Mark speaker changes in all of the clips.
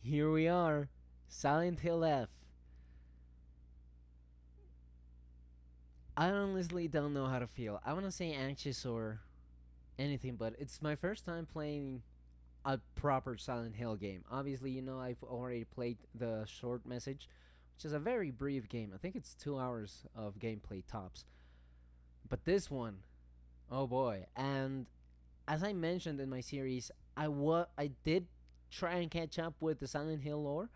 Speaker 1: Here we are, Silent Hill F. I honestly don't know how to feel. I want to say anxious or anything, but it's my first time playing a proper Silent Hill game. Obviously, I've already played the short message, which is a very brief game. I think it's 2 hours of gameplay tops. But this one, oh boy! And as I mentioned in my series, I did try and catch up with the Silent Hill lore.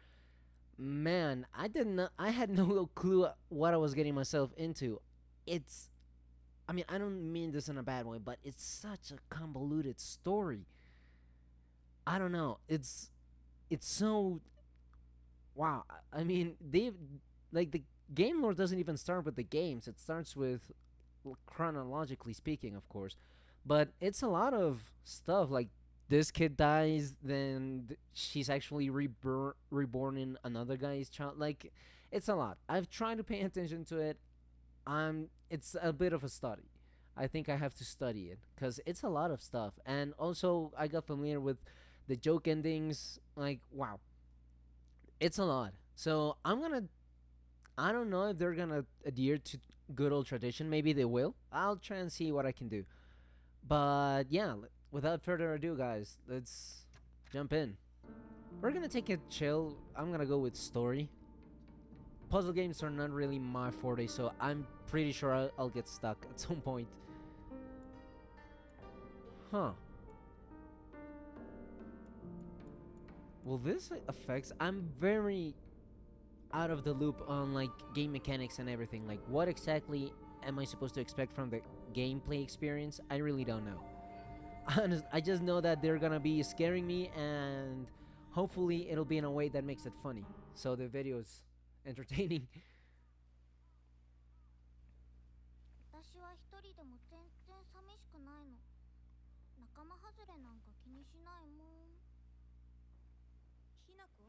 Speaker 1: Man, I did not. I had no clue what I was getting myself into. It's. I mean, I don't mean this in a bad way, but it's such a convoluted story. I don't know. It's so wow. I mean, they like the game lore doesn't even start with the games. It starts with chronologically speaking, of course, but it's a lot of stuff. Like this kid dies, then she's actually reborn in another guy's child. Like it's a lot. I've tried to pay attention to it. It's a bit of a study. I think I have to study it because it's a lot of stuff. And also, I got familiar with the joke endings. Like, wow, it's a lot. So I'm gonna. I don't know if they're gonna adhere to good old tradition. Maybe they will. I'll try and see what I can do. But yeah, without further ado, guys, let's jump in. We're gonna take it chill. I'm gonna go with story. Puzzle games are not really my forte, so I'm pretty sure I'll get stuck at some point. Huh. Well, this affects. I'm very out of the loop on like game mechanics and everything. Like, what exactly am I supposed to expect from the gameplay experience? I really don't know. I just know that they're gonna be scaring me, and hopefully it'll be in a way that makes it funny, so the video's entertaining.
Speaker 2: 私は一人でも全然寂しくないの。仲間外れなんか気にしないもん。
Speaker 3: ひなこ、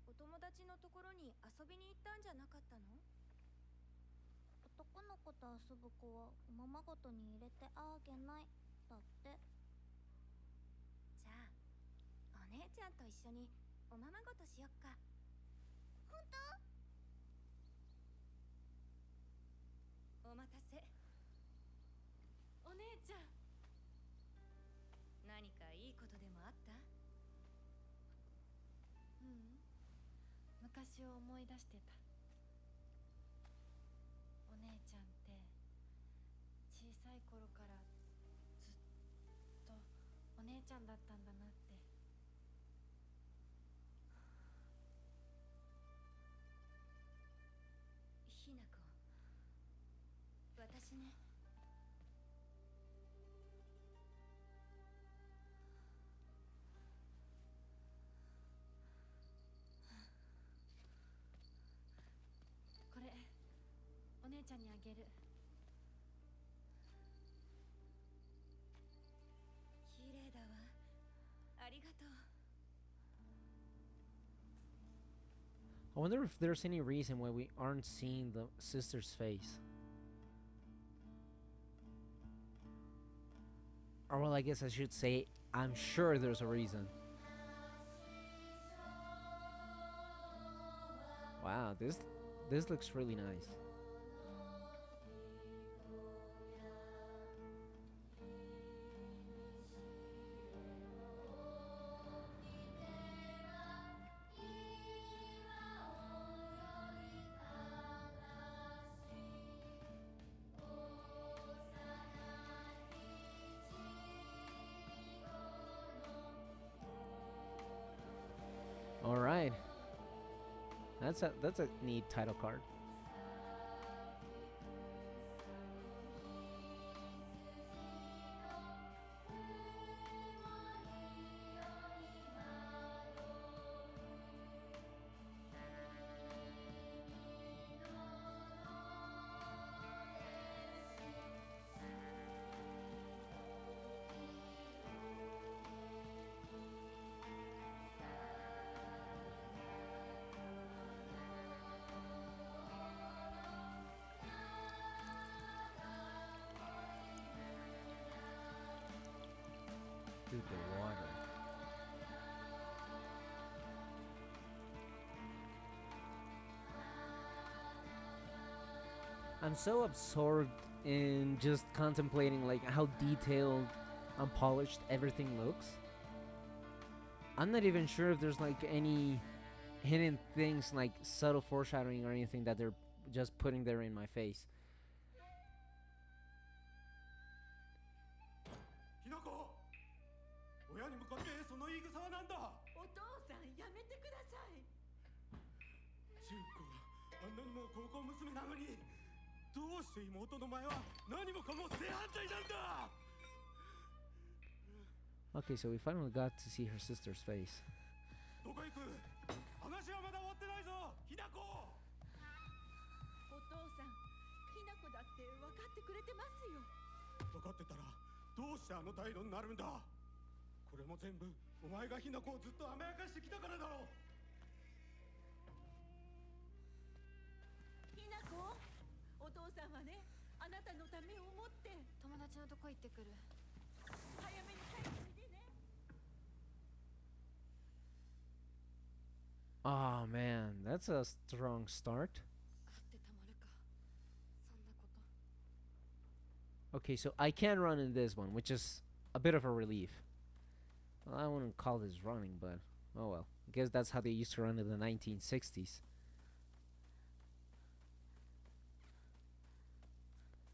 Speaker 3: お友達のところに遊びに行ったんじゃなかったの？
Speaker 2: 男の子と遊ぶ子はおままごとに入れてあげないだって。
Speaker 3: じゃあお姉ちゃんと一緒におままごとしよっか。
Speaker 2: 本
Speaker 3: お待たせ。お姉ちゃん、何かいいことでもあった？
Speaker 4: うん、昔を思い出してた。お姉ちゃんって小さい頃からずっとお姉ちゃんだったんだなって。
Speaker 3: ひなこ、私ね。
Speaker 4: これお姉ちゃんにあげる。
Speaker 3: 綺麗だわ。ありがとう。
Speaker 1: I wonder if there's any reason why we aren't seeing the sister's face. Or well, I guess I should say, I'm sure there's a reason. Wow, this looks really nice. All right, that's a neat title card. I'm so absorbed in just contemplating like how detailed and polished everything looks. I'm not even sure if there's like any hidden things like subtle foreshadowing or anything that they're just putting there in my face.
Speaker 5: ひなこ親に向かってその言い草はなんだ
Speaker 6: お父さんやめてください。
Speaker 5: 純子あんなにも高校娘なのにどうして妹の前は何もかも正反対なんだ
Speaker 1: Okay, so we finally got to see her sister's face.
Speaker 5: どこ行く話はまだ終わってないぞひなこ
Speaker 6: お父さん、ひな子だって分かってくれてますよ。
Speaker 5: 分かってたらどうしてあの態度になるんだこれも全部お前がひなこをずっと甘やかしてきたからだろう
Speaker 6: ひな子、お父さんはね、あなたのためを思って
Speaker 4: 友達のとこ行ってくる。
Speaker 6: 早めに帰っておいでね。
Speaker 1: Oh man, that's a strong start.
Speaker 4: 会ってたまるか。そんなこと。
Speaker 1: Okay, so I can run in this one, which is a bit of a relief. Well, I wouldn't call this running, but oh well. I guess that's how they used to run in the 1960s.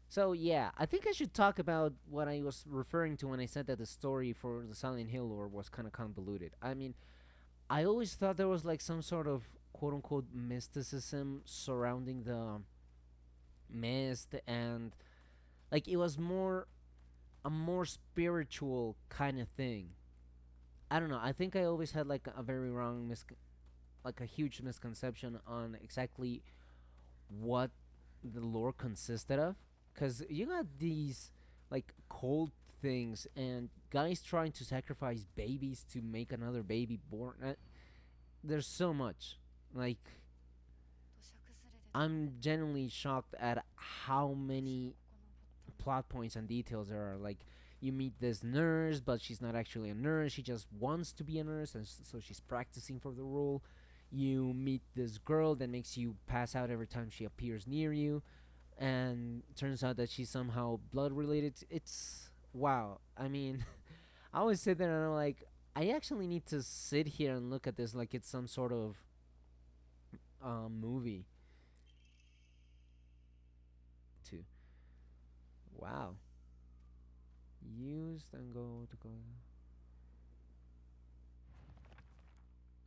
Speaker 1: So yeah, I think I should talk about what I was referring to when I said that the story for the Silent Hill lore was kind of convoluted. I mean, I always thought there was like some sort of quote unquote mysticism surrounding the mist, and like it was a more spiritual kind of thing. I don't know. I think I always had like a very wrong like a huge misconception on exactly what the lore consisted of, cuz you got these like cult things and guys trying to sacrifice babies to make another baby born. There's so much. Like
Speaker 4: 土砂崩れで
Speaker 1: I'm genuinely shocked at how many plot points and details there are. Like you meet this nurse, but she's not actually a nurse. She just wants to be a nurse, and so she's practicing for the role. You meet this girl that makes you pass out every time she appears near you, and turns out that she's somehow blood related. It's wow. I mean, I always sit there and I'm like, I actually need to sit here and look at this like it's some sort of movie. Too. Wow. Used and go to go.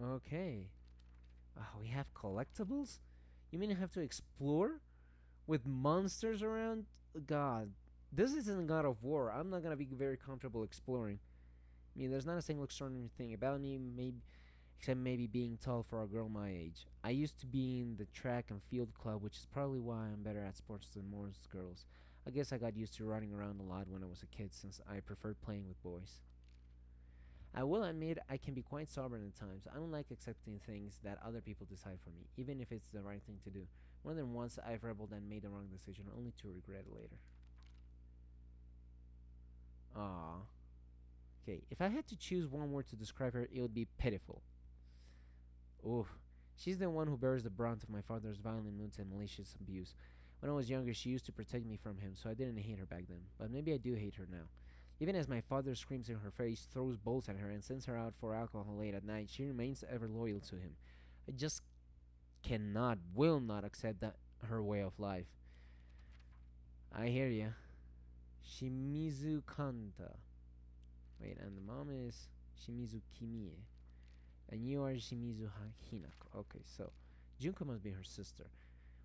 Speaker 1: Okay. We have collectibles? You mean I have to explore? With monsters around? God. This isn't God of War. I'm not gonna be very comfortable exploring. I mean, there's not a single extraordinary thing about me, maybe, except maybe being tall for a girl my age. I used to be in the track and field club, which is probably why I'm better at sports than most girls. I guess I got used to running around a lot when I was a kid, since I preferred playing with boys. I will admit I can be quite stubborn at times. I don't like accepting things that other people decide for me, even if it's the right thing to do. More than once I've rebelled and made the wrong decision, only to regret it later. Ah. Okay, if I had to choose one word to describe her, it would be pitiful. Oof. She's the one who bears the brunt of my father's violent moods and malicious abuse. When I was younger, she used to protect me from him, so I didn't hate her back then. But maybe I do hate her now. Even as my father screams in her face, throws bolts at her, and sends her out for alcohol late at night, she remains ever loyal to him. I just cannot, will not accept that her way of life. I hear ya. Shimizu Kanta. Wait, and the mom is Shimizu Kimie. And you are Shimizu Hinako. Okay, so Junko must be her sister.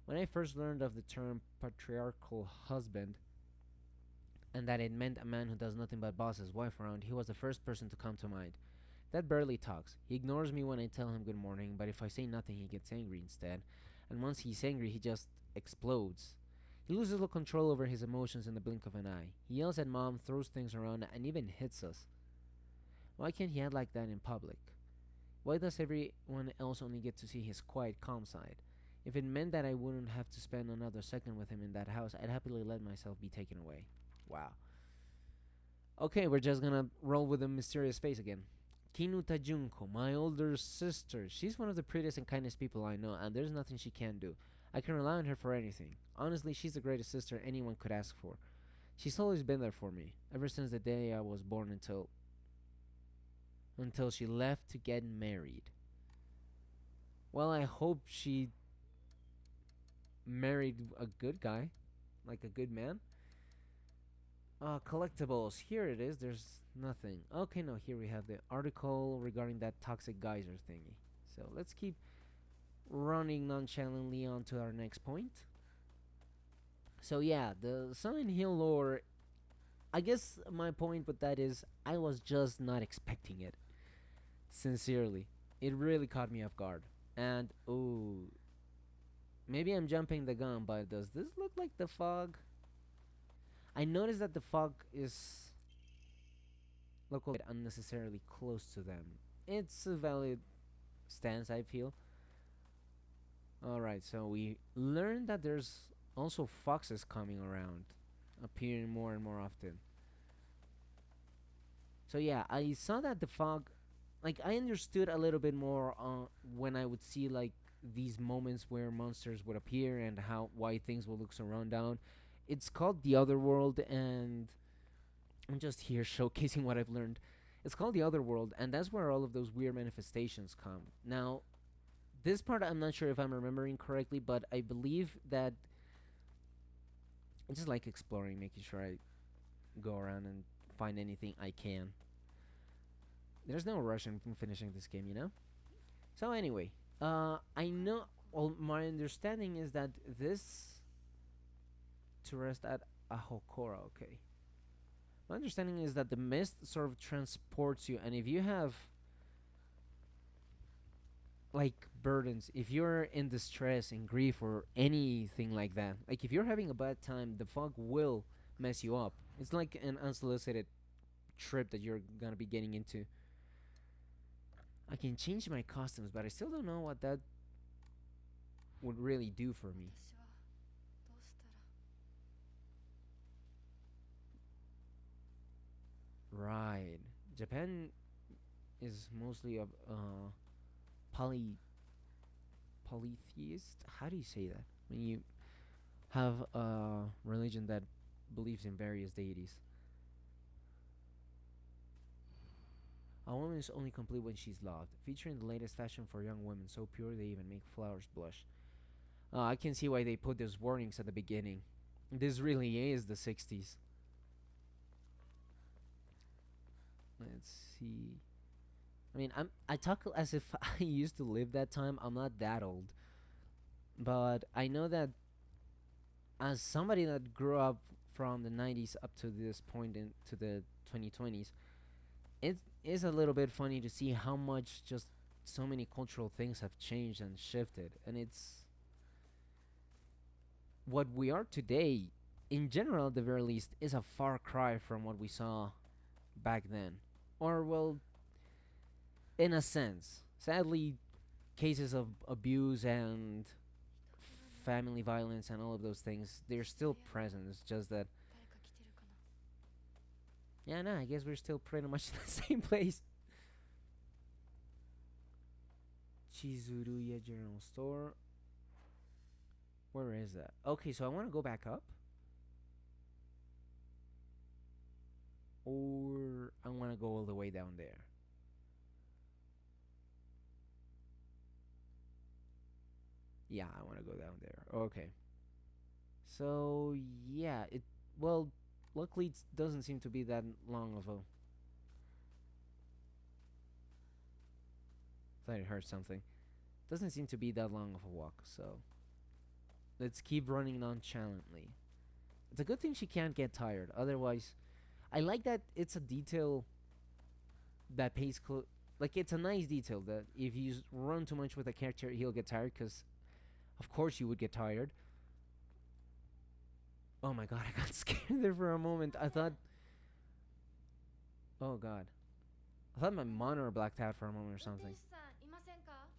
Speaker 1: When I first learned of the term patriarchal husband, and that it meant a man who does nothing but boss his wife around, he was the first person to come to mind. Dad barely talks. He ignores me when I tell him good morning, but if I say nothing, he gets angry instead. And once he's angry, he just explodes. He loses all control over his emotions in the blink of an eye. He yells at Mom, throws things around, and even hits us. Why can't he act like that in public? Why does everyone else only get to see his quiet, calm side? If it meant that I wouldn't have to spend another second with him in that house, I'd happily let myself be taken away. Wow. Okay, we're just gonna roll with the mysterious face again. Kinuta Junko, my older sister. She's one of the prettiest and kindest people I know, and there's nothing she can't do. I can rely on her for anything. Honestly, she's the greatest sister anyone could ask for. She's always been there for me, ever since the day I was born until she left to get married. Well, I hope she married a good guy, like a good man. Collectibles. Here it is. There's nothing. Okay, no, here we have the article regarding that toxic geyser thingy. So let's keep running nonchalantly on to our next point. So yeah, the Silent Hill lore. I guess my point with that is I was just not expecting it. Sincerely, it really caught me off guard. And ooh, maybe I'm jumping the gun, but does this look like the fog? I noticed that the fog is local unnecessarily close to them. It's a valid stance, I feel. Alright, so we learned that there's also foxes coming around, appearing more and more often. So yeah, I saw that the fog, like I understood a little bit more when I would see like these moments where monsters would appear and how why things will look so run down. It's called the Other World, and I'm just here showcasing what I've learned. It's called the Other World, and that's where all of those weird manifestations come. Now, this part I'm not sure if I'm remembering correctly, but I believe that I just like exploring, making sure I go around and find anything I can. There's no rush in finishing this game, you know? So anyway, I know, well, my understanding is that this to rest at Ahokora, okay. My understanding is that the mist sort of transports you, and if you have like burdens, if you're in distress and grief or anything like that, like if you're having a bad time, the fog will mess you up. It's like an unsolicited trip that you're gonna be getting into. I can change my costumes, but I still don't know what that would really do for me.
Speaker 4: 私はどうしたら
Speaker 1: Right. Japan is mostly a polytheist. How do you say that? When you have a religion that believes in various deities. A woman is only complete when she's loved, featuring the latest fashion for young women, so pure they even make flowers blush. I can see why they put those warnings at the beginning. This really is the 60s. Let's see. I mean, I talk as if I used to live that time. I'm not that old, but I know that as somebody that grew up from the 90s up to this point into the 2020s, it is a little bit funny to see how much just so many cultural things have changed and shifted, and it's what we are today in general at the very least is a far cry from what we saw back then, or well, in a sense. Sadly, cases of abuse and family violence and all of those things, they're still present. It's just that,
Speaker 4: 誰か来てるかな
Speaker 1: yeah, no, I guess we're still pretty much in the same place. Chizuruya General Store. Where is that? Okay, so I want to go back up. Or I want to go all the way down there. Yeah, I want to go down there. Okay. So, yeah, well, luckily it doesn't seem to be that long of a... Thought I heard something. Doesn't seem to be that long of a walk, so... Let's keep running nonchalantly. It's a good thing she can't get tired, otherwise... I like that it's a detail that pays like, it's a nice detail that if you run too much with a character, he'll get tired, because... Of course you would get tired. Oh my god, I got scared there for a moment. I thought... Oh god. I thought my monitor blacked out for a moment or
Speaker 4: 運
Speaker 1: something.
Speaker 4: 転手さんいませんか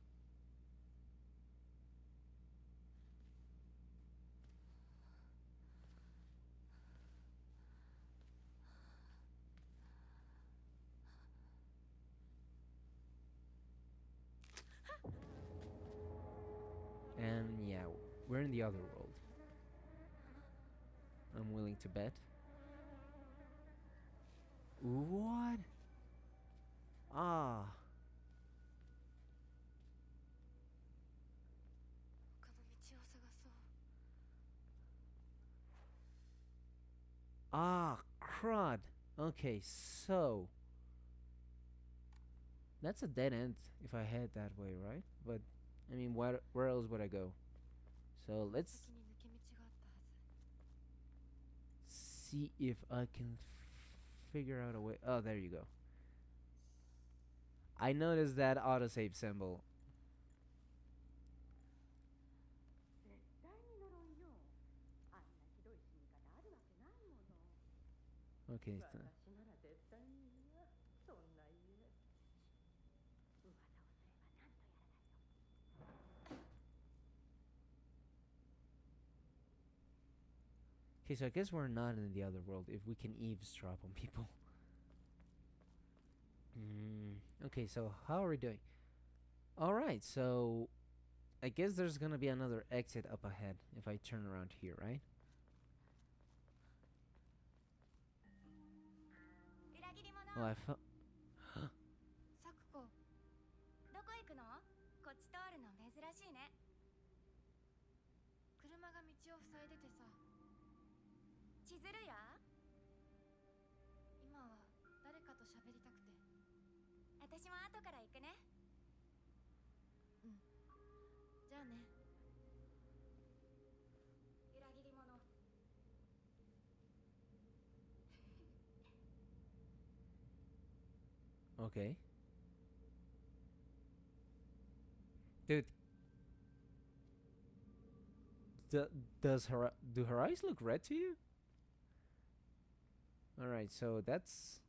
Speaker 1: And yeah, We're in the other world. I'm willing to bet. What? Ah.
Speaker 4: 他の道を探そう。
Speaker 1: Ah, crud. Okay, so that's a dead end if I head that way, right? But I mean, where else would I go? So let's
Speaker 4: 先に抜け道があったはず。
Speaker 1: see if I can figure out a way. Oh, there you go. I noticed that autosave symbol.
Speaker 6: 絶対に呪いよ。あんなひどい死に方あるわけないもの。
Speaker 1: Okay, so
Speaker 6: 私なら絶対に嫌。そんな家。噂をすればなんとやらだよ。
Speaker 1: okay, so I guess we're not in the other world if we can eavesdrop on people. Okay, so how are we doing? All right, so I guess there's gonna be another exit up ahead if I turn around here, right?
Speaker 3: 裏切り者。
Speaker 1: Oh, I felt.
Speaker 3: サクコ。どこ行くの？こっち通るの珍しいね。
Speaker 4: 車が道を塞いでてさ。
Speaker 3: 千鶴や？
Speaker 4: 今は誰かと喋りたくて。
Speaker 3: 私も後から行くね。
Speaker 4: じゃあね。
Speaker 3: 裏切り者。
Speaker 1: Okay. Dude. Do her eyes look red to you? Alright, so that's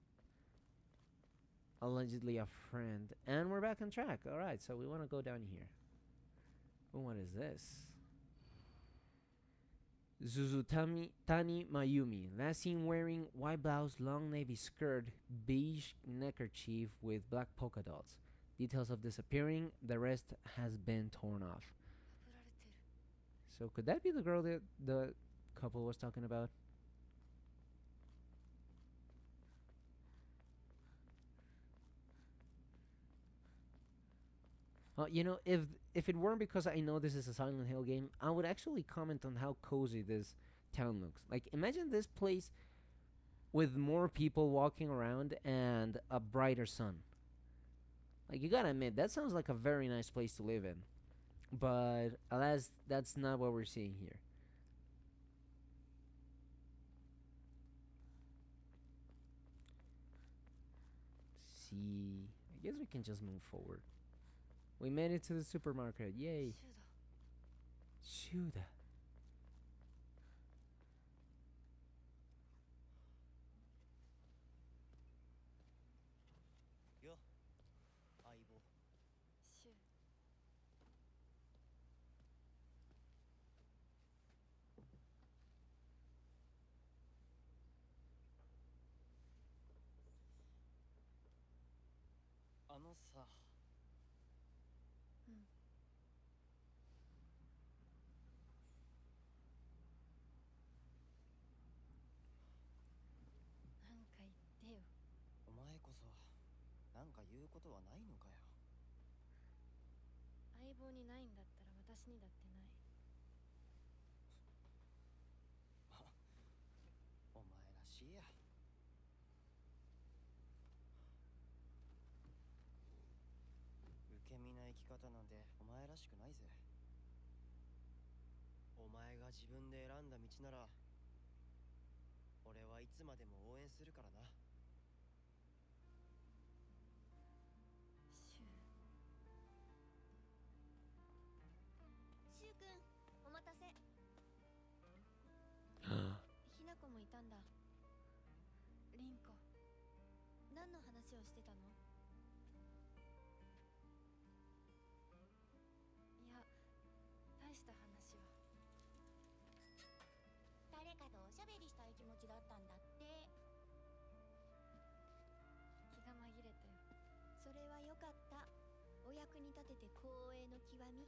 Speaker 1: allegedly a friend. And we're back on track. Alright, so we want to go down here. Oh, what is this? Zuzutami Tani Mayumi, last seen wearing white blouse, long navy skirt, beige neckerchief with black polka dots. Details of disappearing, the rest has been torn off.
Speaker 4: 振られてる。
Speaker 1: So could that be the girl that the couple was talking about? You know, if it weren't because I know this is a Silent Hill game, I would actually comment on how cozy this town looks. Like, imagine this place with more people walking around and a brighter sun. Like, you gotta admit, that sounds like a very nice place to live in. But, alas, that's not what we're seeing here. See, I guess we can just move forward. We made it to the supermarket. Yay.
Speaker 4: シューだ。
Speaker 1: Shuda.
Speaker 5: よ相棒。
Speaker 4: シュー。
Speaker 5: あのさ。
Speaker 4: なんか言ってよ。
Speaker 5: お前こそなんか言うことはないのかよ。
Speaker 4: 相棒にないんだったら私にだってない。
Speaker 5: お前らしいや。受け身な生き方なんてお前らしくないぜ。お前が自分で選んだ道なら俺はいつまでも応援するからな。
Speaker 4: シュー。
Speaker 3: シュウくん、お待たせ。ひなこもいたんだ。
Speaker 4: リンコ。
Speaker 3: 何の話をしてたの？
Speaker 4: いや、大した話は。
Speaker 3: 誰かとおしゃべりしたい気持ちだったんだって。
Speaker 4: 気が紛れたよ。
Speaker 3: それはよかった。お役に立てて光栄の極み。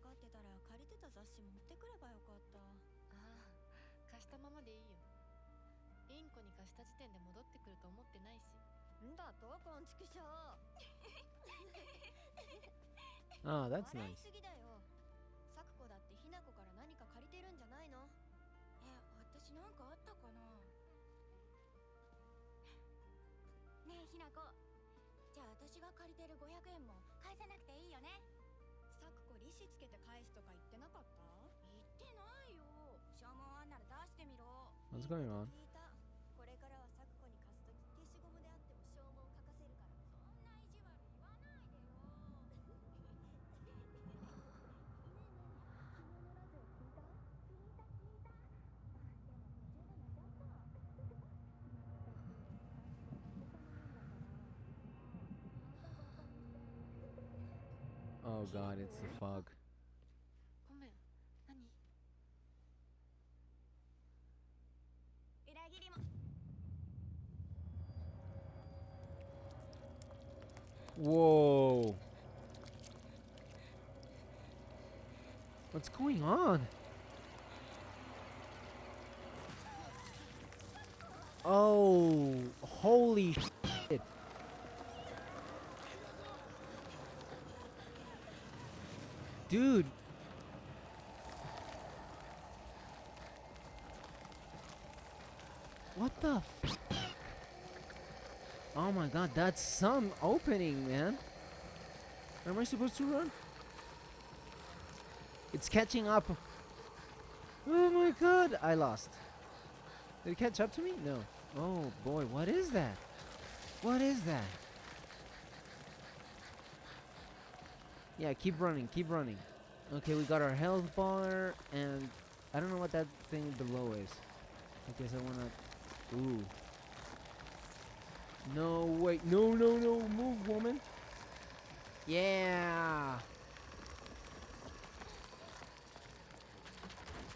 Speaker 3: かってたら借りてた雑誌持ってくればよかった。
Speaker 4: ああ、貸したままでいいよ。インコに貸した時点で戻ってくると思ってないし。
Speaker 3: んだとこんちくしょう。
Speaker 1: Oh, that's
Speaker 3: 笑い
Speaker 1: nice.
Speaker 3: すぎだよ。サクコだってひなこから何か借りてるんじゃないの？私なんかあったかな。ねえひなこ、じゃあ私が借りてる500円も返さなくていいよね。サクコ利子つけて返すとか言ってなかった？言ってないよ。証文あんなら出してみろ。
Speaker 1: What's going on?
Speaker 3: 聞いた。これからはサクコに貸すとき消しゴムであっても証文書かせるから。そんな意地悪言わないでよ。
Speaker 1: Oh god, it's the fog.
Speaker 4: ごめん。何？
Speaker 3: 裏切りも。
Speaker 1: Whoa. What's going on? Oh, holy shit. Dude. What the f? Oh my god, that's some opening, man. Am I supposed to run? It's catching up. Oh my god, I lost. Did it catch up to me? No. Oh boy, what is that? What is that? Yeah, keep running, keep running. Okay, we got our health bar, and I don't know what that thing below is. I guess I wanna... Ooh. No, wait. No, no, no. Move, woman. Yeah.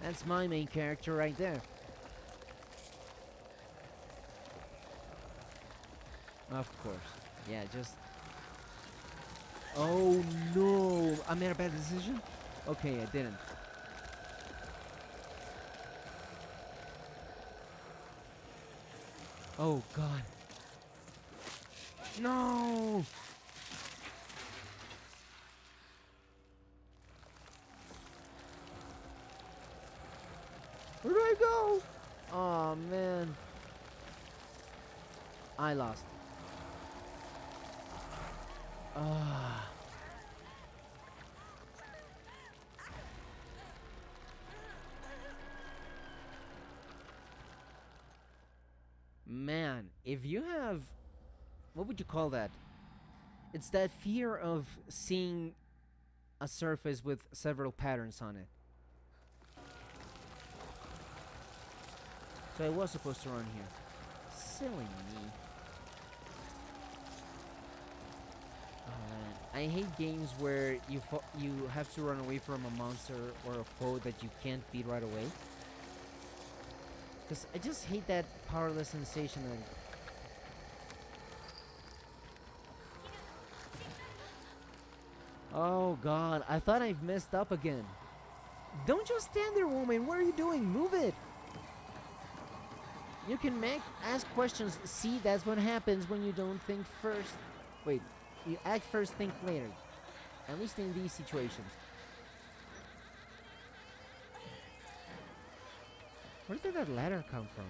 Speaker 1: That's my main character right there. Of course. Yeah, just... Oh, no. I made a bad decision? Okay, I didn't. Oh, God. No! Where do I go? Oh, man. I lost. Ah. Man, if you have... What would you call that? It's that fear of seeing a surface with several patterns on it. So I was supposed to run here. Silly me. I hate games where you have to run away from a monster or a foe that you can't beat right away. Because I just hate that powerless sensation of... Oh god, I thought I've messed up again. Don't just stand there, woman. What are you doing? Move it. You can ask questions. See, that's what happens when you don't think first. Wait, you act first, think later. At least in these situations. Where did that ladder come from?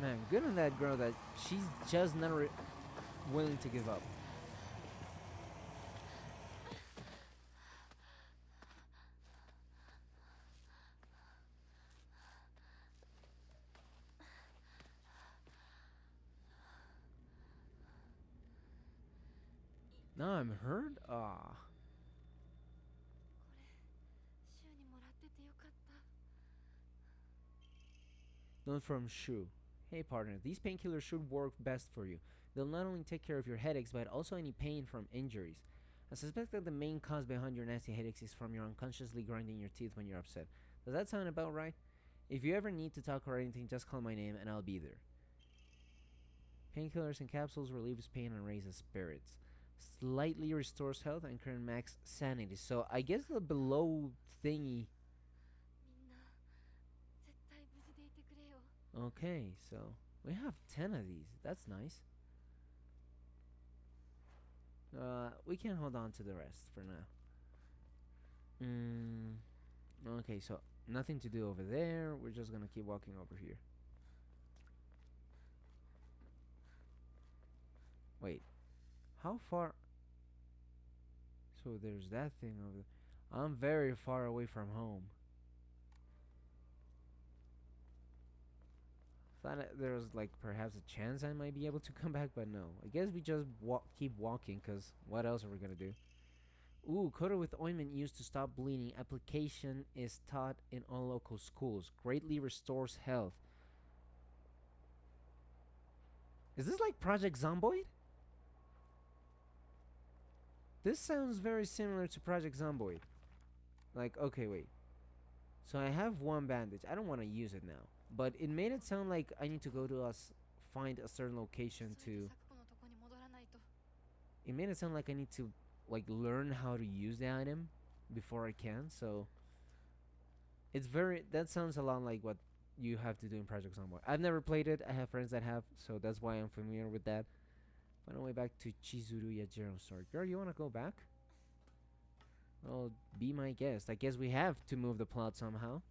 Speaker 1: Man, good on that girl that she's just not willing to give up. Now I'm hurt? Ah.
Speaker 4: 週にもらっててよかった。
Speaker 1: Note from Shu. Hey partner, these painkillers should work best for you. They'll not only take care of your headaches, but also any pain from injuries. I suspect that the main cause behind your nasty headaches is from your unconsciously grinding your teeth when you're upset. Does that sound about right? If you ever need to talk or anything, just call my name and I'll be there. Painkillers and capsules relieves pain and raises spirits. Slightly restores health and current max sanity. So I guess the below thingy.
Speaker 4: みんな絶対無事でいてくれよ。
Speaker 1: Okay, so we have 10 of these. That's nice. We can hold on to the rest for now. Okay, so nothing to do over there. We're just gonna keep walking over here. Wait, how far? So there's that thing over there. I'm very far away from home. Thought there was like perhaps a chance I might be able to come back, but no. I guess we just keep walking, cause what else are we gonna do? Ooh, coated with ointment used to stop bleeding. Application is taught in all local schools. Greatly restores health. Is this like Project Zomboid? This sounds very similar to Project Zomboid. Like, okay, wait. So I have one bandage. I don't want to use it now. But it made it sound like I need to go to find a certain location
Speaker 4: それで
Speaker 1: to...
Speaker 4: サクコのとこに戻らないと。
Speaker 1: It made it sound like I need to, like, learn how to use the item before I can, so... It's very... That sounds a lot like what you have to do in Project Zomboid. I've never played it. I have friends that have, so that's why I'm familiar with that. Find a way back to Chizuru Yajiro's store. Girl, you wanna go back? Well, be my guest. I guess we have to move the plot somehow.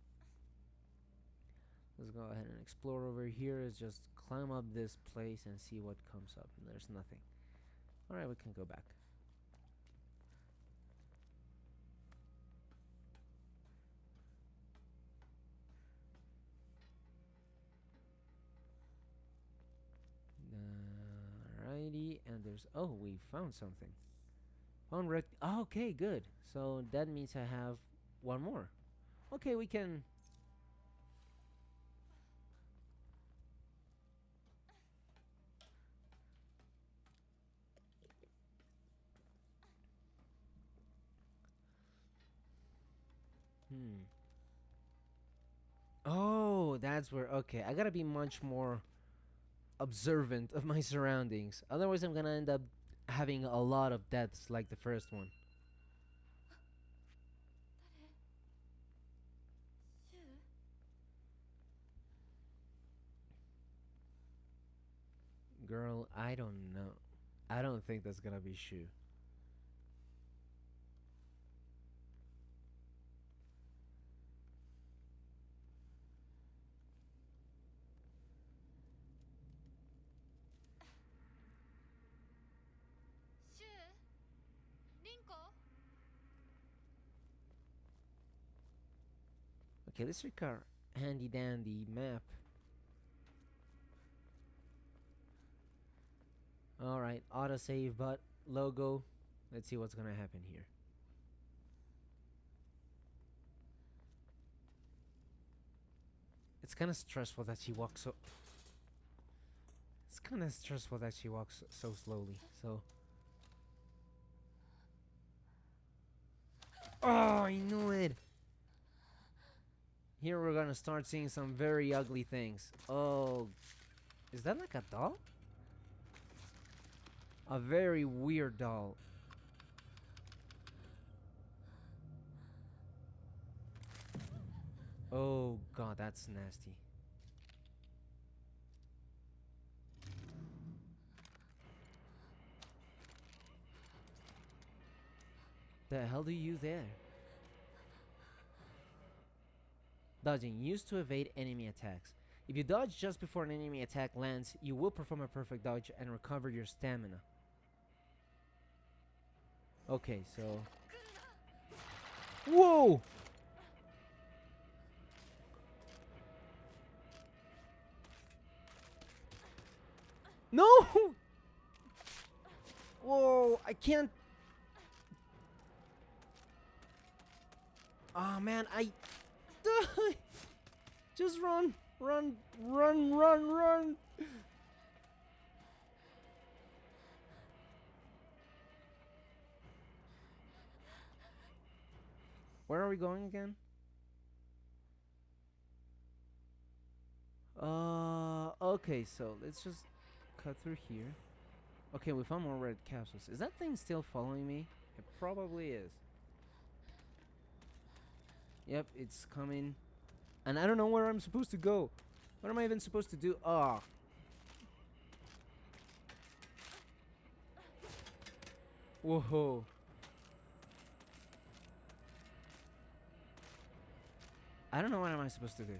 Speaker 1: Let's go ahead and explore over here. Let's just climb up this place and see what comes up. There's nothing. Alright, we can go back. Alrighty, and there's... Oh, we found something. Found oh, okay, good. So that means I have one more. Okay, we can... Oh, that's where... Okay, I gotta be much more observant of my surroundings. Otherwise, I'm gonna end up having a lot of deaths like the first one.
Speaker 4: 誰？シュウ？
Speaker 1: Girl, I don't know. I don't think that's gonna be Shu. Okay, let's check our handy dandy map. Alright, autosave but logo. Let's see what's gonna happen here. It's kind of stressful that she walks so... It's kind of stressful that she walks so slowly, so... Oh, I knew it! Here we're gonna start seeing some very ugly things. Oh, is that like a doll? A very weird doll. Oh god, that's nasty. The hell do you there? Dodging, used to evade enemy attacks. If you dodge just before an enemy attack lands, you will perform a perfect dodge and recover your stamina. Okay, so... Whoa! No! Whoa, I can't... Ah, man, I... Just run, run, run, run, run. Where are we going again? Okay, so let's just cut through here. Okay, we found more red capsules. Is that thing still following me? It probably is. Yep, it's coming. And I don't know where I'm supposed to go. What am I even supposed to do? Ah. Whoa. I don't know what am I supposed to do.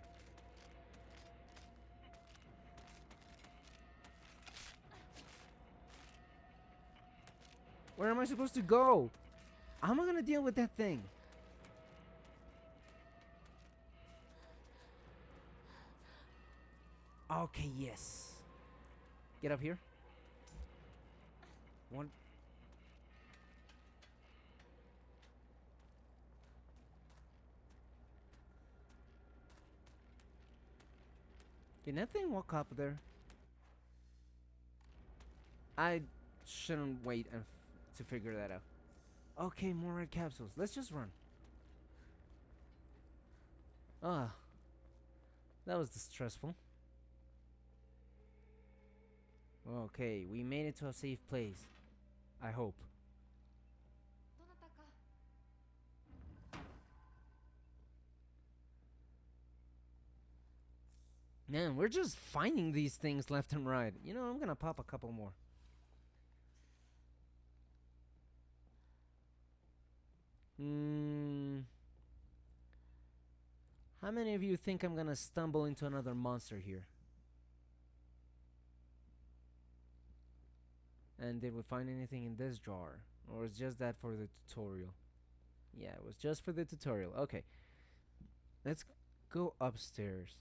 Speaker 1: Where am I supposed to go? How am I gonna deal with that thing? Okay, yes. Get up here. One. Can that thing walk up there? I shouldn't wait to figure that out. Okay, more red capsules. Let's just run. Ah, that was distressful. Okay, we made it to a safe place. I hope.
Speaker 4: どなたか
Speaker 1: Man, we're just finding these things left and right. You know, I'm gonna pop a couple more. How many of you think I'm gonna stumble into another monster here? And did we find anything in this jar? Or is just that for the tutorial? Yeah, it was just for the tutorial. Okay. Let's go upstairs.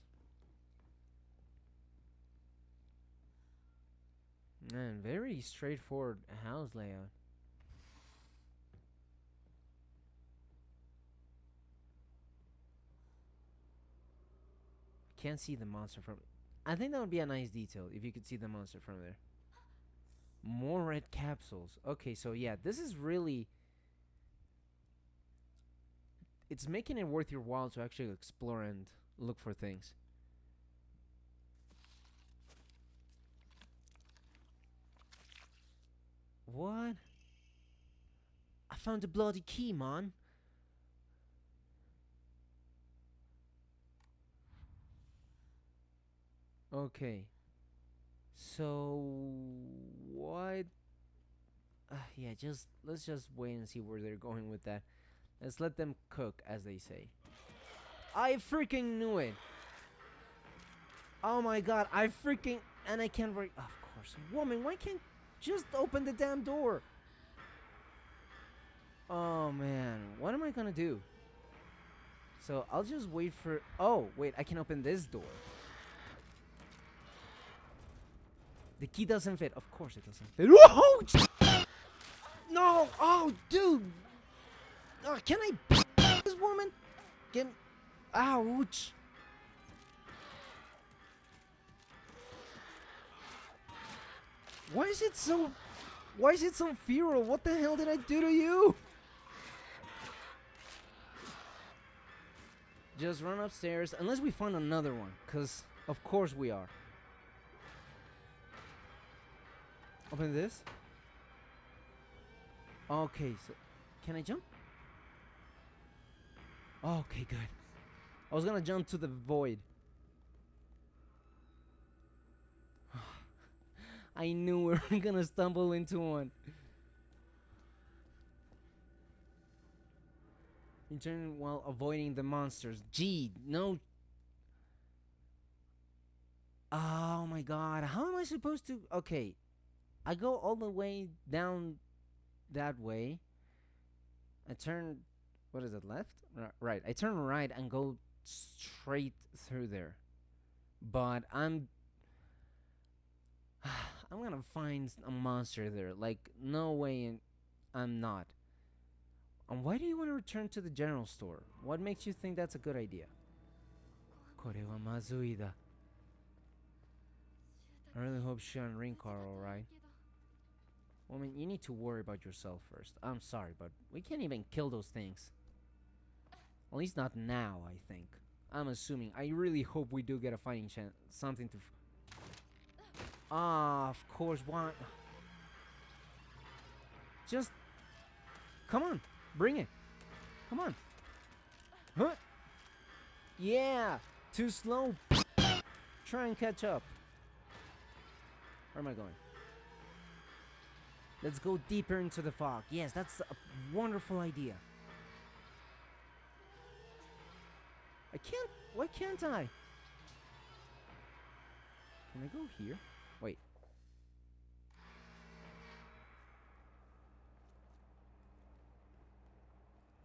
Speaker 1: Man, very straightforward house layout. Can't see the monster from... I think that would be a nice detail if you could see the monster from there. More red capsules. Okay, so yeah, this is really... It's making it worth your while to actually explore and look for things. What? I found the bloody key, man. Okay. So what? Yeah, let's just wait and see where they're going with that. Let's let them cook, as they say. I freaking knew it. Oh my god, I freaking... And I can't... Of course. Woman, why can't... Just open the damn door. Oh man, what am I gonna do? So I'll just wait for... Oh, wait, I can open this door. The key doesn't fit. Of course it doesn't fit. Whoa! No! Oh, dude! Can I this woman? Ouch! Why is it so feral? What the hell did I do to you? Just run upstairs, unless we find another one, cause of course we are. Open this. Okay, so can I jump? Okay, good. I was gonna jump to the void. I knew we were gonna stumble into one. Return while avoiding the monsters. Gee, no. Oh my god, how am I supposed to... Okay, I go all the way down that way. I turn... What is it, left? Right, I turn right and go straight through there. But I'm gonna find a monster there. Like, no way I'm not. And why do you want to return to the general store? What makes you think that's a good idea? これはまずいだ. I really hope she and Rink are alright. Woman, you need to worry about yourself first. I'm sorry, but we can't even kill those things. At least not now, I think. I'm assuming. I really hope we do get a fighting chance. Something to... Ah, of course, what? Just... Come on, bring it. Come on. Huh? Yeah, too slow. Try and catch up. Where am I going? Let's go deeper into the fog. Yes, that's a wonderful idea. I can't... Why can't I? Can I go here? Wait.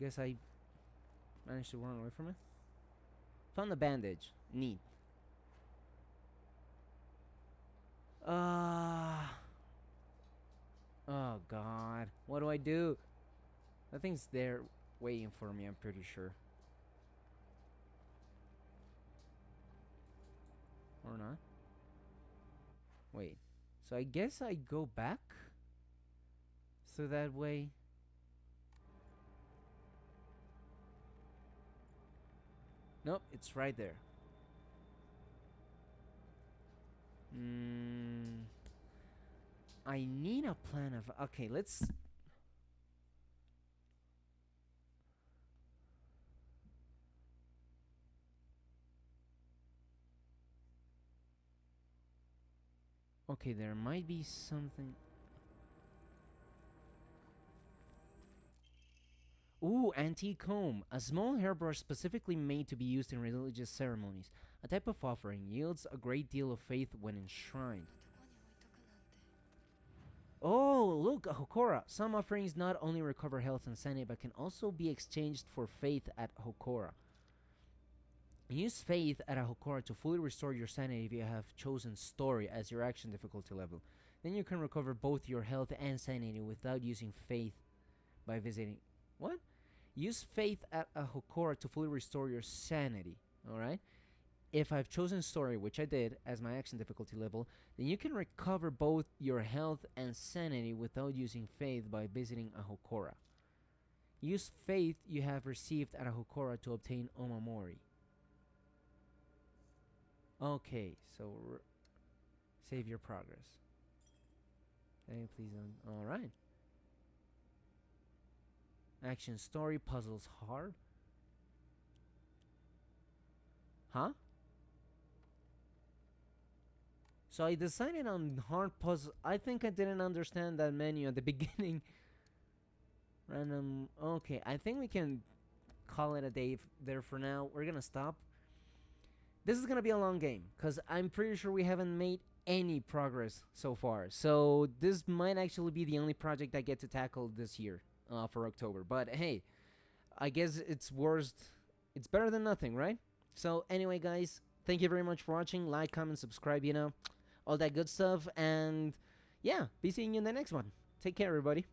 Speaker 1: Guess I managed to run away from it. Found a bandage. Neat. Oh god. What do I do? That thing's there waiting for me, I'm pretty sure. Or not. Wait. So I guess I go back? So that way... Nope, it's right there. I need a plan of... Okay, let's... Okay, there might be something... Ooh, antique comb. A small hairbrush specifically made to be used in religious ceremonies. A type of offering yields a great deal of faith when enshrined. Oh, look, a Hokora. Some offerings not only recover health and sanity, but can also be exchanged for faith at Hokora. Use faith at a Hokora to fully restore your sanity if you have chosen story as your action difficulty level. Then you can recover both your health and sanity without using faith by visiting... What? Use faith at a Hokora to fully restore your sanity. Alright? If I've chosen story, which I did, as my action difficulty level, then you can recover both your health and sanity without using faith by visiting a Hokora. Use faith you have received at a Hokora to obtain Omamori. Okay, so save your progress. Hey, please don't. Alright. Action story puzzles hard. Huh? So I decided on hard puzzle. I think I didn't understand that menu at the beginning. Random. Okay, I think we can call it a day there for now. We're gonna stop. This is gonna be a long game because I'm pretty sure we haven't made any progress so far. So this might actually be the only project I get to tackle this year for October. But hey, I guess it's worst. It's better than nothing, right? So anyway, guys, thank you very much for watching. Like, comment, subscribe, you know, all that good stuff. And yeah, be seeing you in the next one. Take care, everybody.